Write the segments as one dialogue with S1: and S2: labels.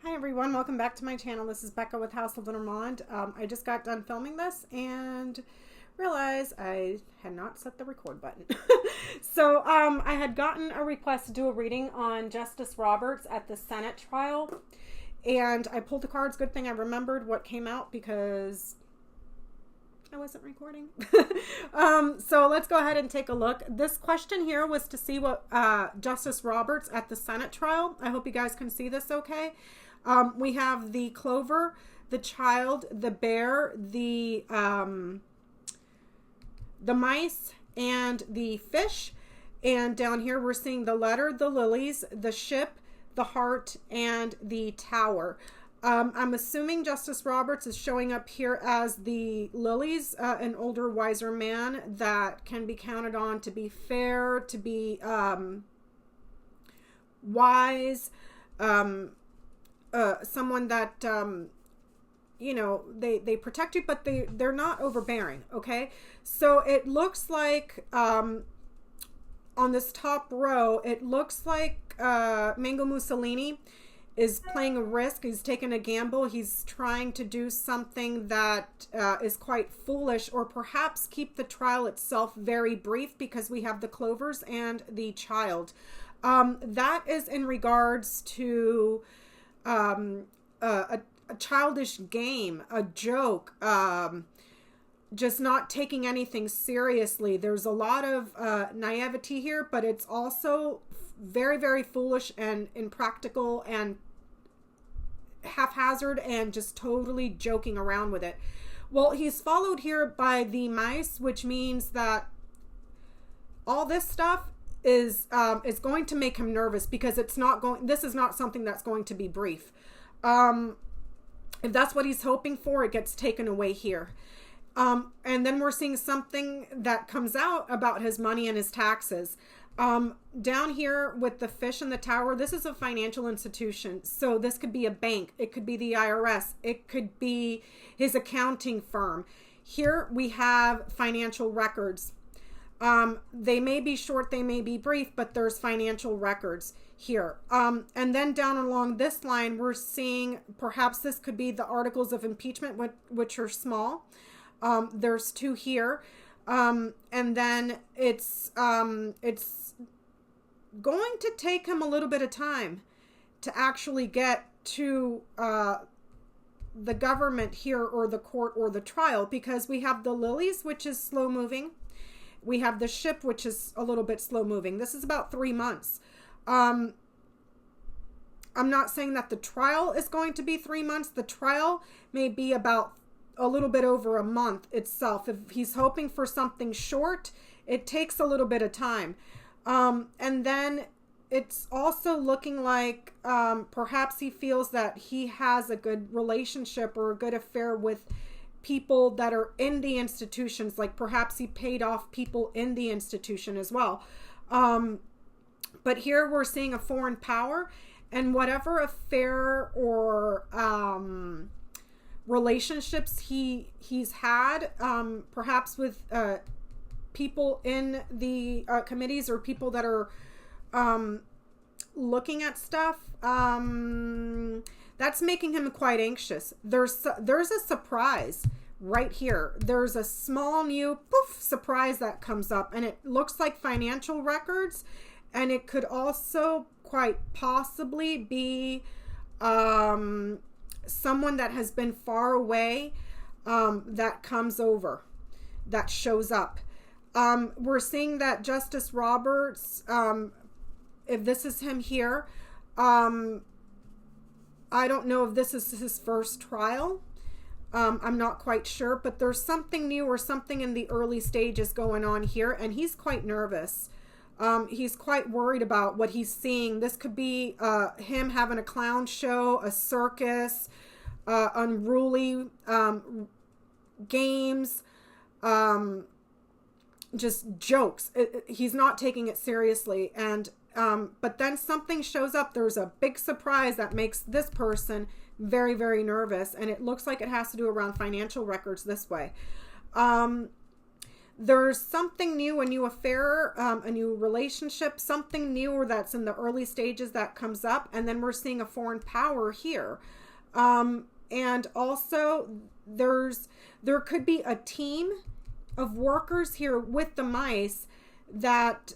S1: Hi everyone, welcome back to my channel. This is Becca with House of Vermont. I just got done filming this and realized I had not set the record button. So I had gotten a request to do a reading on Justice Roberts at the Senate trial, and I pulled the cards. Good thing I remembered what came out because I wasn't recording. So let's go ahead and take a look. This question here was to see what Justice Roberts at the Senate trial. I hope you guys can see this okay. We have the clover, the child, the bear, the mice, and the fish. And down here we're seeing the letter, the lilies, the ship, the heart, and the tower. I'm assuming Justice Roberts is showing up here as the lilies, an older, wiser man that can be counted on to be fair, to be wise, someone that they protect you, but they're not overbearing. Okay, so it looks like on this top row, it looks like Mango Mussolini is playing a risk. He's taking a gamble. He's trying to do something that is quite foolish, or perhaps keep the trial itself very brief, because we have the clovers and the child. That is in regards to a childish game, a joke, just not taking anything seriously. There's a lot of naivety here, but it's also very, very foolish and impractical and haphazard and just totally joking around with it. Well, he's followed here by the mice, which means that all this stuff is going to make him nervous, because this is not something that's going to be brief. If that's what he's hoping for, it gets taken away here. And then we're seeing something that comes out about his money and his taxes. Down here with the fish and the tower, this is a financial institution. So this could be a bank. It could be the IRS. It could be his accounting firm. Here we have financial records. They may be short, they may be brief, but there's financial records here. And then down along this line, we're seeing perhaps this could be the articles of impeachment, which are small. There's two here. And then it's going to take him a little bit of time to actually get to the government here, or the court, or the trial, because we have the lilies, which is slow moving. We have the ship, which is a little bit slow moving. This is about 3 months. I'm not saying that the trial is going to be 3 months. The trial may be about a little bit over a month itself. If he's hoping for something short, it takes a little bit of time. And then it's also looking like perhaps he feels that he has a good relationship or a good affair with people that are in the institutions. Like perhaps he paid off people in the institution as well. But here we're seeing a foreign power, and whatever affair or relationships he's had, perhaps with people in the committees, or people that are looking at stuff, that's making him quite anxious. There's a surprise right here. There's a small new surprise that comes up, and it looks like financial records, and it could also quite possibly be someone that has been far away, that comes over, that shows up. We're seeing that Justice Roberts, if this is him here, I don't know if this is his first trial. I'm not quite sure, but there's something new or something in the early stages going on here, and he's quite nervous. He's quite worried about what he's seeing. This could be him having a clown show, a circus, unruly games, just jokes. He's not taking it seriously, and but then something shows up. There's a big surprise that makes this person very, very nervous, and it looks like it has to do around financial records this way. there's something new, a new affair, a new relationship, something new that's in the early stages that comes up. And then we're seeing a foreign power here. And also there could be a team of workers here with the mice that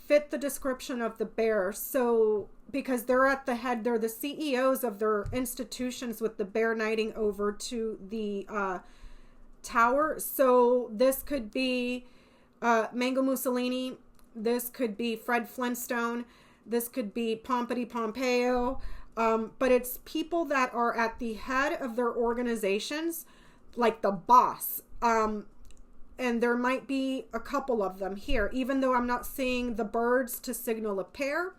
S1: fit the description of the bear. So because they're at the head, they're the CEOs of their institutions, with the bear knighting over to the tower. So this could be Mango Mussolini, this could be Fred Flintstone, this could be Pompidi Pompeo, but it's people that are at the head of their organizations, like the boss. And there might be a couple of them here, even though I'm not seeing the birds to signal a pair,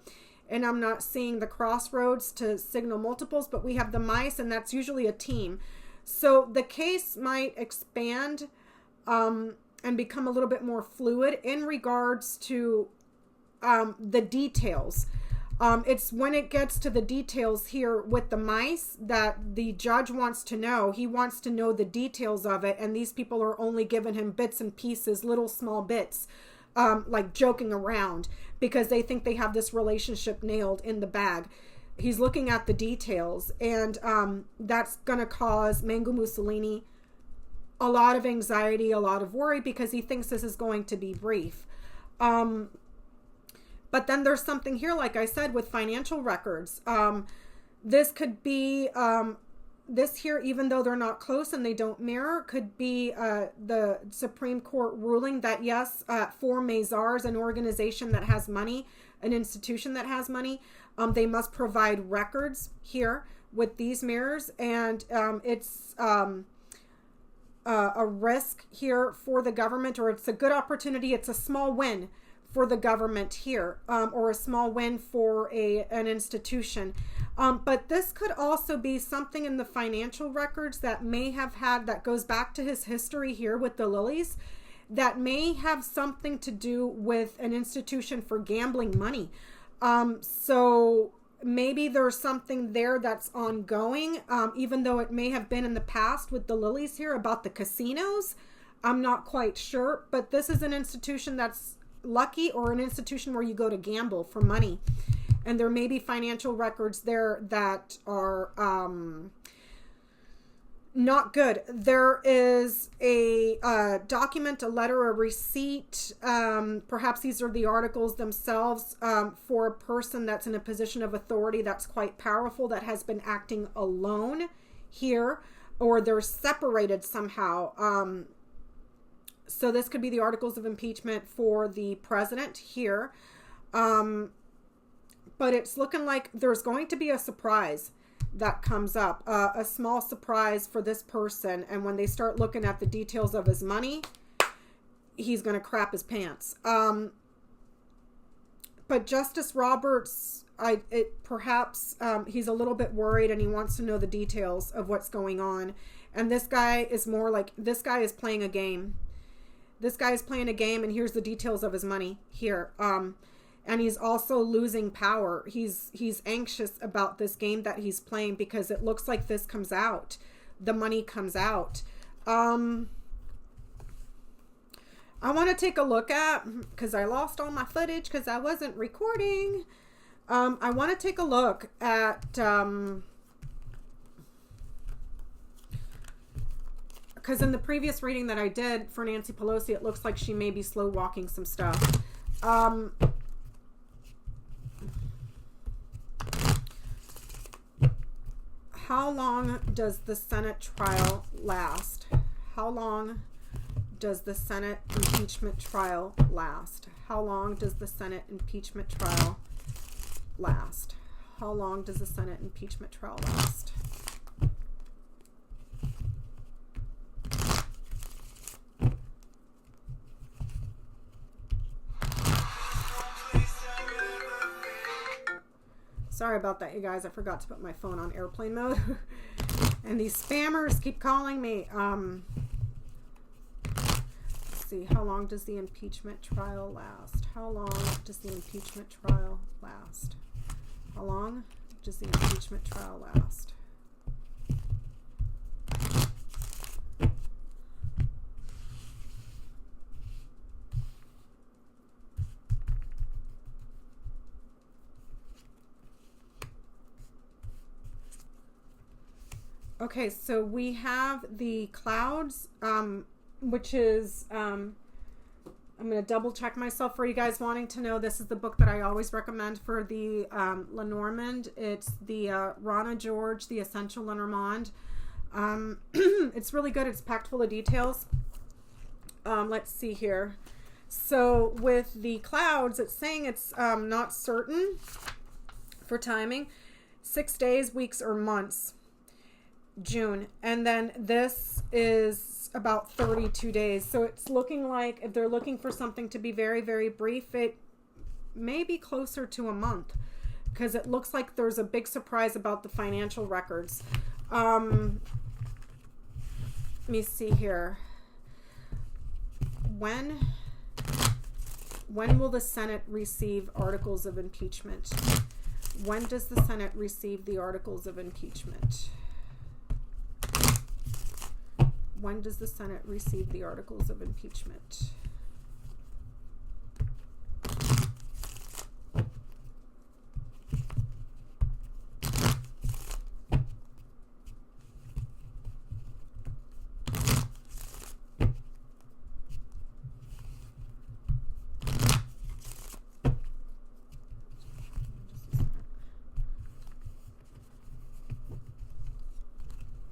S1: and I'm not seeing the crossroads to signal multiples, but we have the mice, and that's usually a team. So the case might expand and become a little bit more fluid in regards to the details. It's when it gets to the details here with the mice that the judge wants to know. He wants to know the details of it, and these people are only giving him bits and pieces, little small bits, like joking around, because they think they have this relationship nailed in the bag. He's looking at the details, and that's going to cause Mango Mussolini a lot of anxiety, a lot of worry, because he thinks this is going to be brief. But then there's something here, like I said, with financial records. This could be, this here, even though they're not close and they don't mirror, could be the Supreme Court ruling that, yes, for Mazars, an organization that has money, an institution that has money, they must provide records here with these mirrors. And it's a risk here for the government, or it's a good opportunity. It's a small win for the government here, or a small win for an institution. But this could also be something in the financial records that may have had, that goes back to his history here with the lilies, that may have something to do with an institution for gambling money. So maybe there's something there that's ongoing, even though it may have been in the past with the lilies here about the casinos. I'm not quite sure, but this is an institution that's lucky, or an institution where you go to gamble for money, and there may be financial records there that are not good. There is a document, a letter, a receipt, perhaps these are the articles themselves, for a person that's in a position of authority that's quite powerful, that has been acting alone here, or they're separated somehow. So this could be the articles of impeachment for the president here. But it's looking like there's going to be a surprise that comes up, a small surprise for this person. And when they start looking at the details of his money, he's going to crap his pants. But Justice Roberts, perhaps he's a little bit worried, and he wants to know the details of what's going on. And this guy is more like, this guy is playing a game. This guy is playing a game, and here's the details of his money here. And he's also losing power. He's anxious about this game that he's playing, because it looks like this comes out. The money comes out. I want to take a look at, because I lost all my footage because I wasn't recording. I want to take a look at, because in the previous reading that I did for Nancy Pelosi, it looks like she may be slow walking some stuff. How long does the Senate trial last? How long does the Senate impeachment trial last? How long does the Senate impeachment trial last? How long does the Senate impeachment trial last? Sorry about that, you guys. I forgot to put my phone on airplane mode. And these spammers keep calling me. Let's see. How long does the impeachment trial last? How long does the impeachment trial last? How long does the impeachment trial last? Okay, so we have the clouds, which is, I'm going to double check myself for you guys wanting to know. This is the book that I always recommend for the Lenormand. It's the Rana George, The Essential Lenormand. It's really good. It's packed full of details. Let's see here. So with the clouds, it's saying it's not certain for timing. 6 days, weeks, or months. June. And then this is about 32 days. So it's looking like if they're looking for something to be very, very brief, it may be closer to a month, because it looks like there's a big surprise about the financial records. Let me see here. When will the Senate receive articles of impeachment? When does the Senate receive the articles of impeachment? When does the Senate receive the articles of impeachment?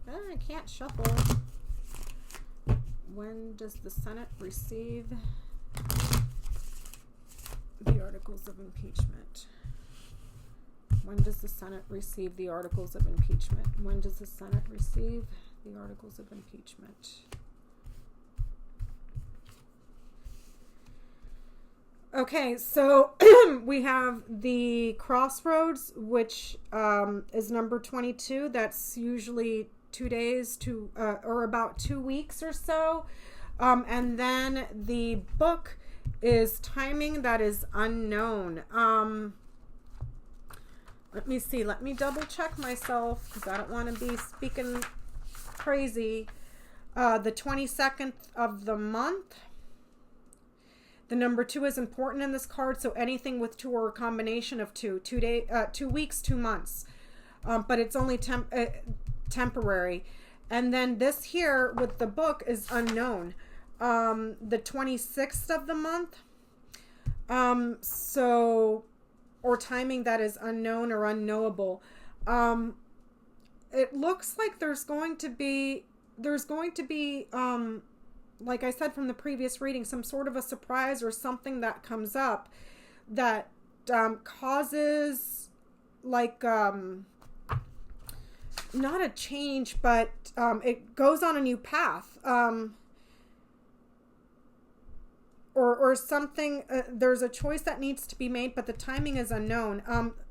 S1: I can't shuffle. When does the Senate receive the articles of impeachment? When does the Senate receive the articles of impeachment? When does the Senate receive the articles of impeachment? Okay, so we have the Crossroads, which is number 22. That's usually 2 days to or about 2 weeks or so, and then the book is timing that is unknown. Let me see, let me double check myself, because I don't want to be speaking crazy. The 22nd of the month. The number 2 is important in this card, so anything with 2 or a combination of 2 weeks, 2 months, but it's only temporary. And then this here with the book is unknown. The 26th of the month, so, or timing that is unknown or unknowable. It looks like there's going to be like I said from the previous reading, some sort of a surprise or something that comes up that causes like not a change, but it goes on a new path, or something. There's a choice that needs to be made, but the timing is unknown,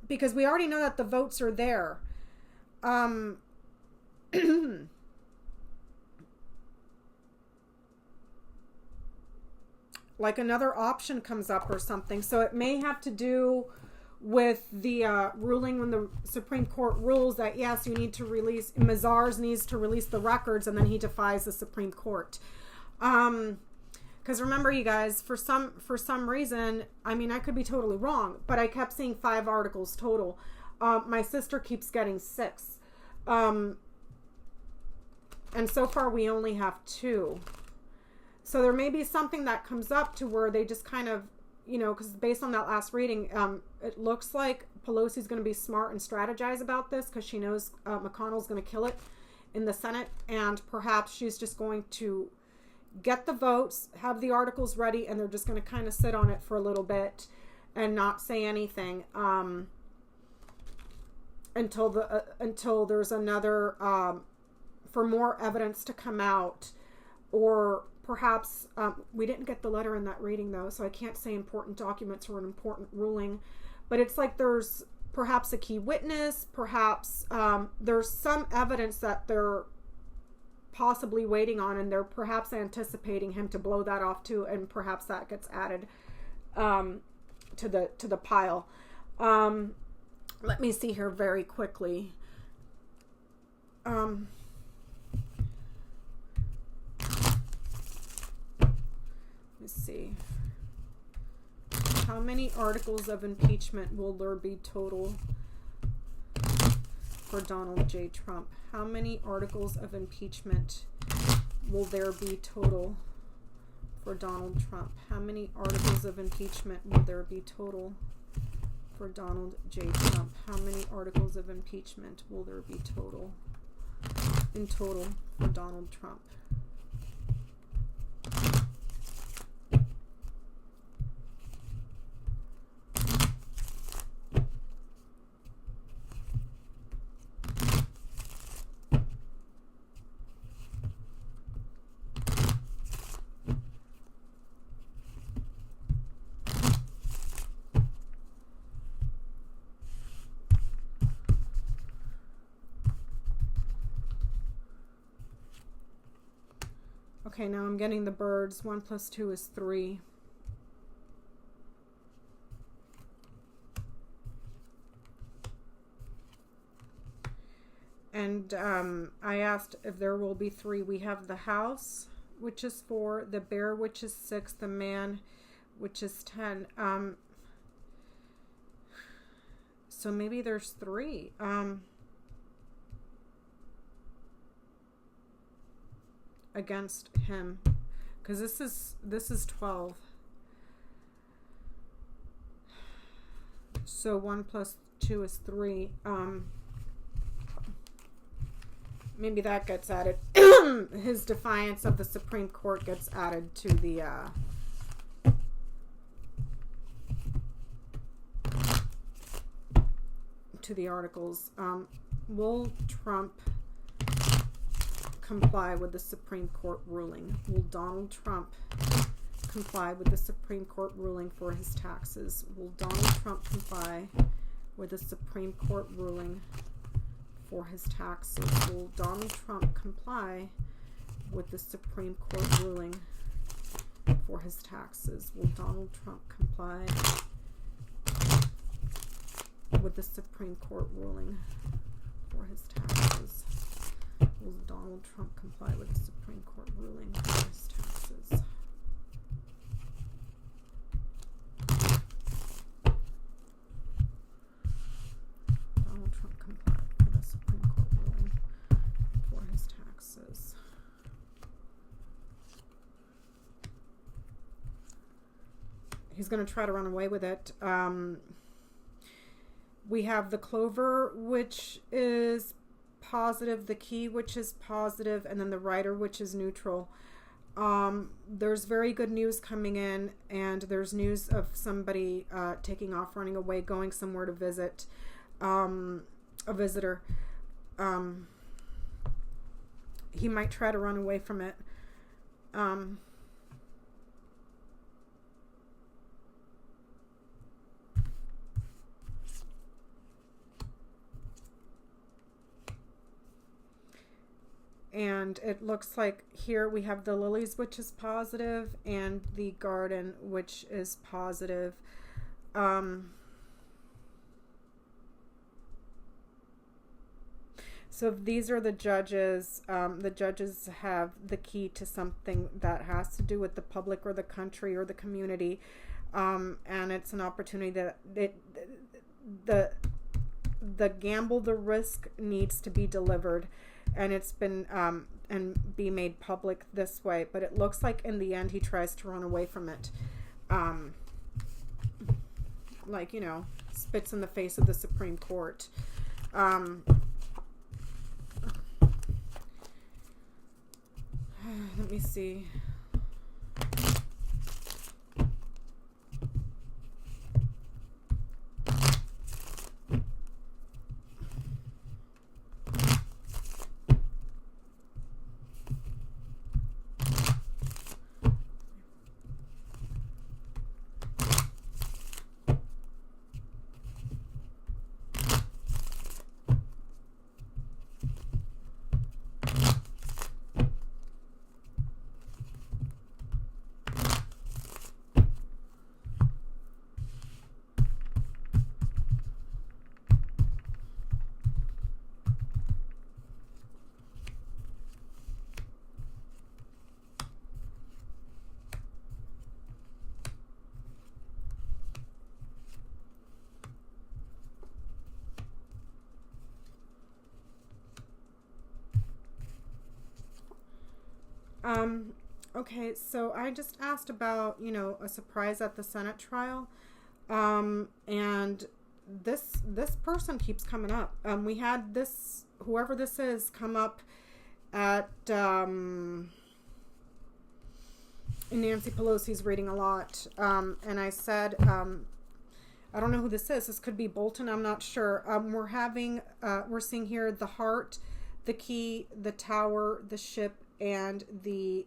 S1: because we already know that the votes are there. Like another option comes up or something, so it may have to do with the ruling when the Supreme Court rules that yes, you need to release, Mazars needs to release the records, and then he defies the Supreme Court. Because remember, you guys, for some reason, I mean, I could be totally wrong, but I kept seeing 5 articles total. My sister keeps getting 6, and so far we only have 2. So there may be something that comes up to where they just kind of, you know, because based on that last reading, it looks like Pelosi's going to be smart and strategize about this, because she knows McConnell's going to kill it in the Senate, and perhaps she's just going to get the votes, have the articles ready, and they're just going to kind of sit on it for a little bit and not say anything until there's another for more evidence to come out, or perhaps we didn't get the letter in that reading though, so I can't say important documents or an important ruling, but it's like there's perhaps a key witness, perhaps there's some evidence that they're possibly waiting on, and they're perhaps anticipating him to blow that off too, and perhaps that gets added to the pile. Let me see here very quickly. Let's see. How many articles of impeachment will there be total? for Donald J. Trump? How many articles of impeachment will there be total for Donald Trump? How many articles of impeachment will there be total for Donald J. Trump? How many articles of impeachment will there be total in total for Donald Trump? Okay, now I'm getting the birds. 1 plus 2 is 3. And I asked if there will be 3. We have the house, which is 4, the bear, which is 6, the man, which is 10. So maybe there's 3. Against him, because this is 12. So 1 plus 2 is 3. Maybe that gets added. His defiance of the Supreme Court gets added to the articles. Will Trump comply with the Supreme Court ruling? Will Donald Trump comply with the Supreme Court ruling for his taxes? Will Donald Trump comply with the Supreme Court ruling for his taxes? Will Donald Trump comply with the Supreme Court ruling for his taxes? Will Donald Trump comply with the Supreme Court ruling for his taxes? Will Donald Trump comply with the Supreme Court ruling for his taxes? Donald Trump comply with the Supreme Court ruling for his taxes. He's going to try to run away with it. We have the clover, which is positive, the key, which is positive, and then the rider, which is neutral. There's very good news coming in, and there's news of somebody taking off, running away, going somewhere to visit a visitor. He might try to run away from it. And it looks like here we have the lilies, which is positive, and the garden, which is positive. So these are the judges. The judges have the key to something that has to do with the public or the country or the community. And it's an opportunity that the gamble, the risk needs to be delivered. And it's been and be made public this way, but it looks like in the end he tries to run away from it, like, you know, spits in the face of the Supreme Court. Let me see. Okay, so I just asked about, a surprise at the Senate trial. And this person keeps coming up. We had this, whoever this is, come up at Nancy Pelosi's reading a lot. And I said, I don't know who this is. This could be Bolton. I'm not sure. We're seeing here the heart, the key, the tower, the ship, and the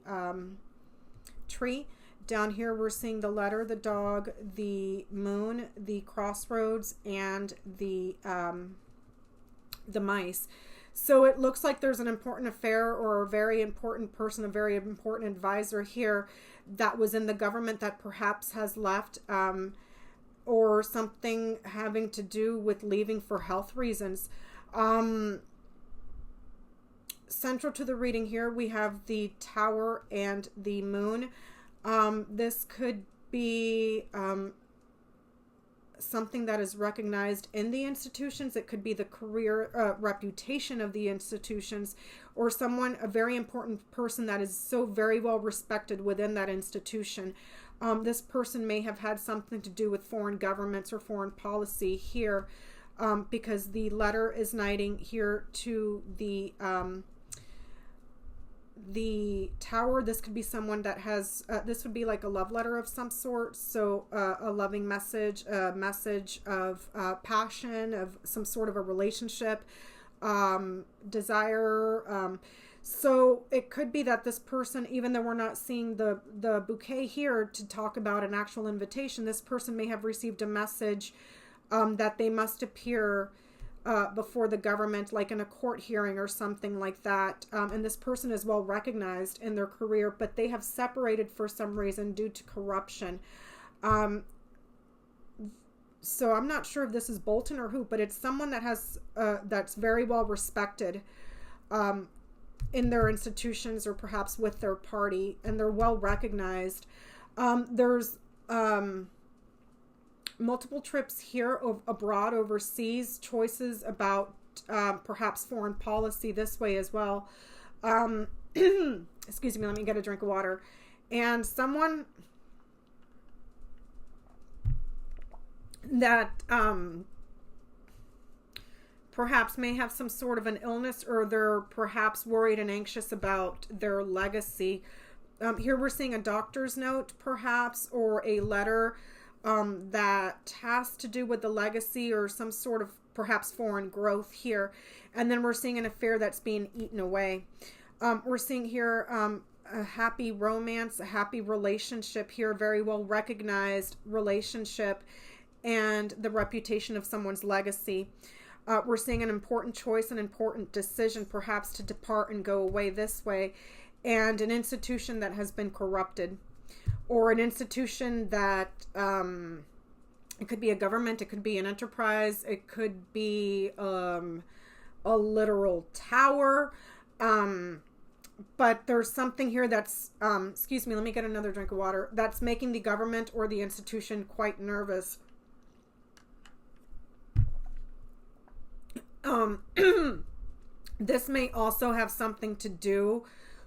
S1: tree. Down here, we're seeing the letter, the dog, the moon, the crossroads, and the mice. So it looks like there's an important affair or a very important person, a very important advisor here that was in the government that perhaps has left, or something having to do with leaving for health reasons. Central to the reading here, we have the tower and the moon. This could be something that is recognized in the institutions. It could be the career reputation of the institutions, or a very important person that is so very well respected within that institution. This person may have had something to do with foreign governments or foreign policy here, because the letter is knighting here to the tower. This could be someone that has, this would be like a love letter of some sort. So a loving message, a message of passion, of some sort of a relationship, desire. So it could be that this person, even though we're not seeing the bouquet here to talk about an actual invitation, this person may have received a message that they must appear before the government, like in a court hearing or something like that. And this person is well recognized in their career, but they have separated for some reason due to corruption. So I'm not sure if this is Bolton or who, but it's someone that has that's very well respected in their institutions or perhaps with their party, and they're well recognized. There's multiple trips here abroad, overseas, choices about perhaps foreign policy this way as well. Excuse me, let me get a drink of water. And someone that perhaps may have some sort of an illness, or they're perhaps worried and anxious about their legacy. Here we're seeing a doctor's note perhaps, or a letter that has to do with the legacy or some sort of perhaps foreign growth here. And then we're seeing an affair that's being eaten away. We're seeing here a happy romance, a happy relationship here, very well recognized relationship, and the reputation of someone's legacy. We're seeing an important choice, an important decision, perhaps to depart and go away this way, and an institution that has been corrupted, or an institution that it could be a government, it could be an enterprise, it could be a literal tower, but there's something here that's excuse me, let me get another drink of water, that's making the government or the institution quite nervous. This may also have something to do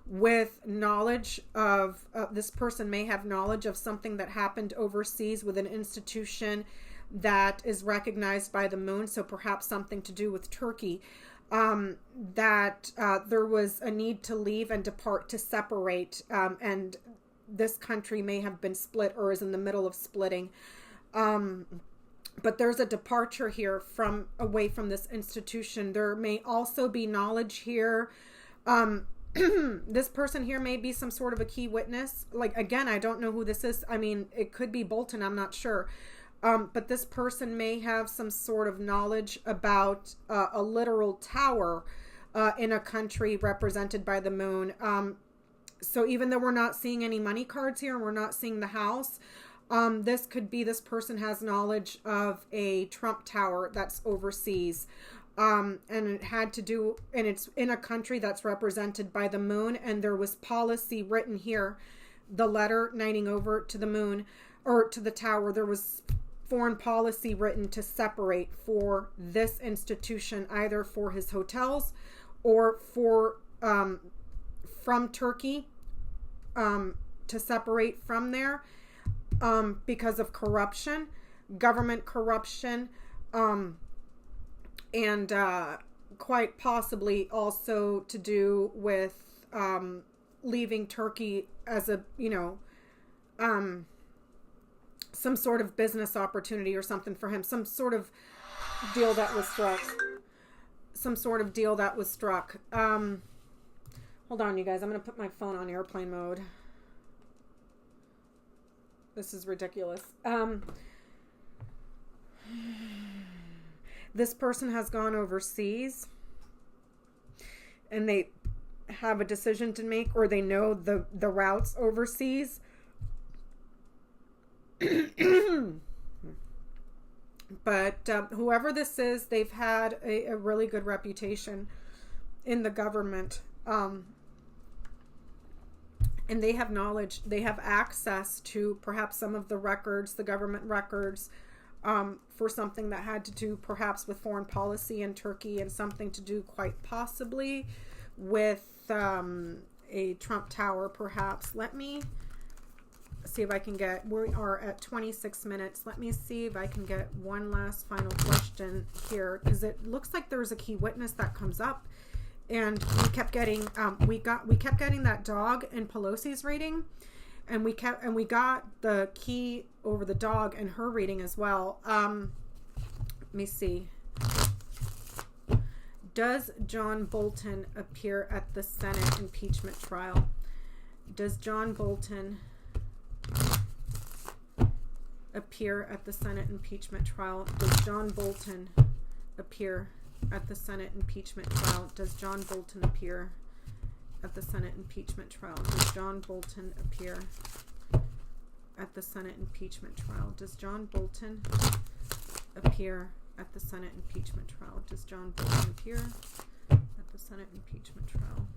S1: with knowledge of, this person may have knowledge of something that happened overseas with an institution that is recognized by the moon. So perhaps something to do with Turkey, that there was a need to leave and depart, to separate, and this country may have been split or is in the middle of splitting. But there's a departure here away from this institution. There may also be knowledge here. This person here may be some sort of a key witness. Like, again, I don't know who this is. I mean, it could be Bolton. I'm not sure. But this person may have some sort of knowledge about a literal tower in a country represented by the moon. So even though we're not seeing any money cards here and we're not seeing the house, this could be this person has knowledge of a Trump tower that's overseas. And it had to do, and it's in a country that's represented by the moon, and there was policy written here, the letter knighting over to the moon, or to the tower. There was foreign policy written to separate for this institution, either for his hotels or for from Turkey, to separate from there because of corruption, government corruption, and quite possibly also to do with leaving Turkey as a, some sort of business opportunity or something for him, some sort of deal that was struck. Hold on, you guys. I'm going to put my phone on airplane mode. This is ridiculous. This person has gone overseas and they have a decision to make, or they know the routes overseas. But whoever this is, they've had a really good reputation in the government. And they have knowledge, they have access to perhaps some of the records, the government records, for something that had to do perhaps with foreign policy in Turkey, and something to do quite possibly with a Trump Tower, perhaps. Let me see if I can get, we are at 26 minutes. Let me see if I can get one last final question here, because it looks like there's a key witness that comes up, and we kept getting we kept getting that dog in Pelosi's reading, and we got the key over the dog in her reading as well. Let me see. Does John Bolton appear at the Senate impeachment trial? Does John Bolton appear at the Senate impeachment trial? Does John Bolton appear at the Senate impeachment trial? Does John Bolton appear at the Senate impeachment trial? Does John Bolton appear at the Senate impeachment trial? Does John Bolton appear at the Senate impeachment trial? Does John Bolton appear at the Senate impeachment trial?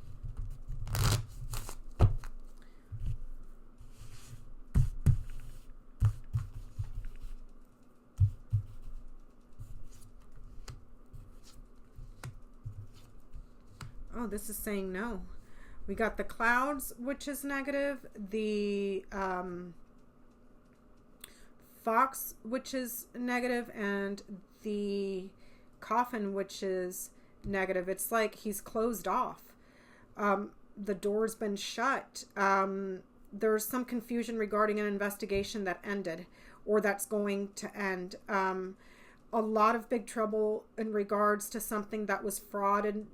S1: Oh, this is saying no. We got the clouds, which is negative. The fox, which is negative, and the coffin, which is negative. It's like he's closed off. The door's been shut. There's some confusion regarding an investigation that ended, or that's going to end. A lot of big trouble in regards to something that was fraudulent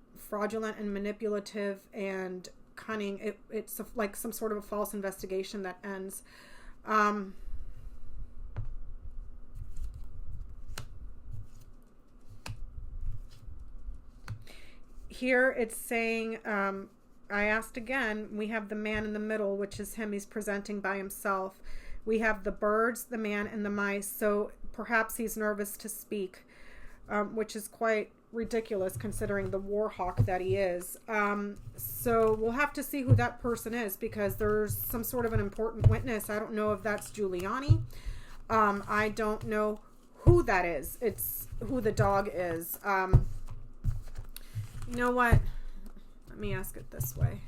S1: and manipulative and cunning. It's like some sort of a false investigation that ends. Here it's saying, I asked again, we have the man in the middle, which is him. He's presenting by himself. We have the birds, the man, and the mice. So perhaps he's nervous to speak, which is quite ridiculous considering the war hawk that he is. So we'll have to see who that person is, because there's some sort of an important witness. I don't know if that's Giuliani. I don't know who that is. It's who the dog is. You know what? Let me ask it this way.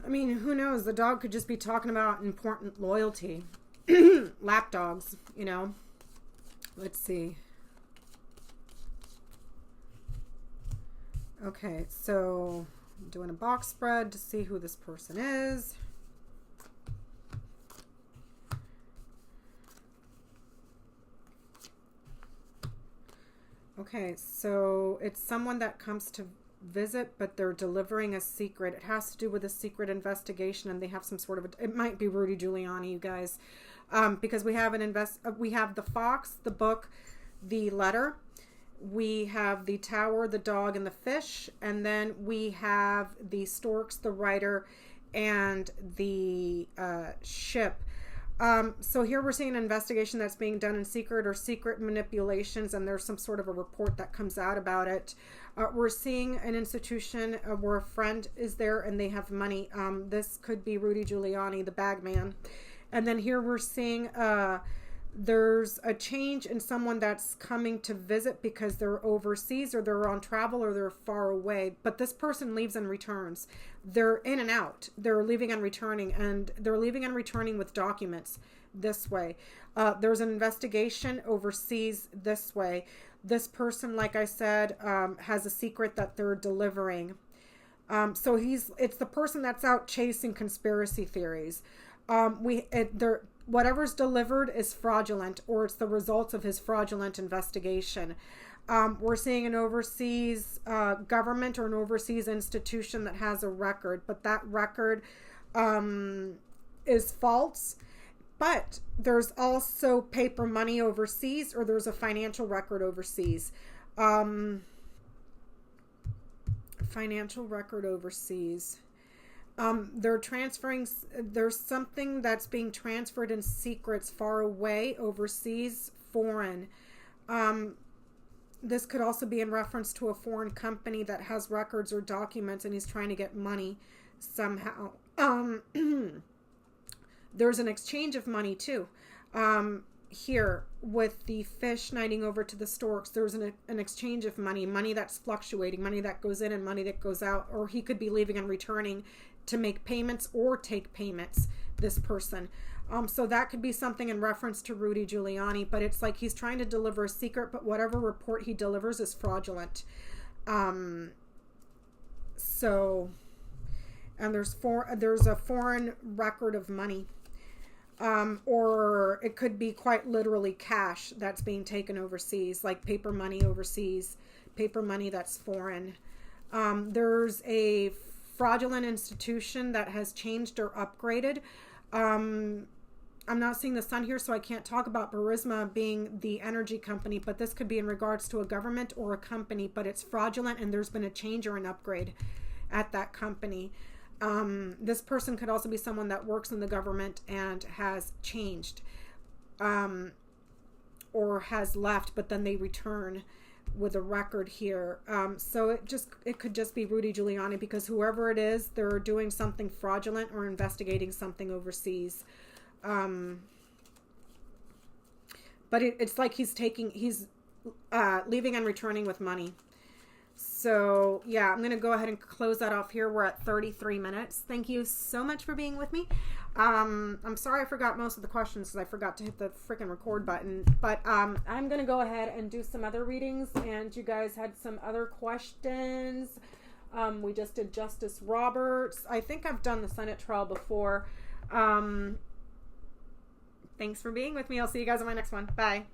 S1: I mean, who knows? The dog could just be talking about important loyalty. Lap dogs, you know. Let's see. Okay, so I'm doing a box spread to see who this person is. Okay, so it's someone that comes to visit, but they're delivering a secret. It has to do with a secret investigation, and they have some sort of it might be Rudy Giuliani, you guys, because we have we have the fox, the book, the letter, we have the tower, the dog, and the fish, and then we have the storks, the writer, and the ship. So here we're seeing an investigation that's being done in secret or secret manipulations, and there's some sort of a report that comes out about it. We're seeing an institution where a friend is there and they have money. This could be Rudy Giuliani, the bag man. And then here we're seeing there's a change in someone that's coming to visit because they're overseas or they're on travel or they're far away. But this person leaves and returns. They're in and out. They're leaving and returning, and they're leaving and returning with documents this way. There's an investigation overseas this way. This person, like I said, has a secret that they're delivering. So it's the person that's out chasing conspiracy theories. Whatever's delivered is fraudulent, or it's the results of his fraudulent investigation. We're seeing an overseas government or an overseas institution that has a record, but that record is false. But there's also paper money overseas, or there's a financial record overseas. Financial record overseas. They're transferring, there's something that's being transferred in secrets far away, overseas, foreign. This could also be in reference to a foreign company that has records or documents and he's trying to get money somehow. There's an exchange of money too. Here with the fish knighting over to the storks, there's an exchange of money that's fluctuating, money that goes in and money that goes out, or he could be leaving and returning to make payments or take payments, this person. So that could be something in reference to Rudy Giuliani, but it's like he's trying to deliver a secret, but whatever report he delivers is fraudulent. So, and there's a foreign record of money. Or it could be quite literally cash that's being taken overseas, like paper money overseas, paper money that's foreign. There's a fraudulent institution that has changed or upgraded. I'm not seeing the sun here, so I can't talk about Burisma being the energy company, but this could be in regards to a government or a company, but it's fraudulent and there's been a change or an upgrade at that company. This person could also be someone that works in the government and has changed, or has left, but then they return with a record here. So it could just be Rudy Giuliani, because whoever it is, they're doing something fraudulent or investigating something overseas. But it's like he's leaving and returning with money. So yeah, I'm going to go ahead and close that off here. We're at 33 minutes. Thank you so much for being with me. I'm sorry I forgot most of the questions because I forgot to hit the freaking record button. But I'm going to go ahead and do some other readings. And you guys had some other questions. We just did Justice Roberts. I think I've done the Senate trial before. Thanks for being with me. I'll see you guys on my next one. Bye.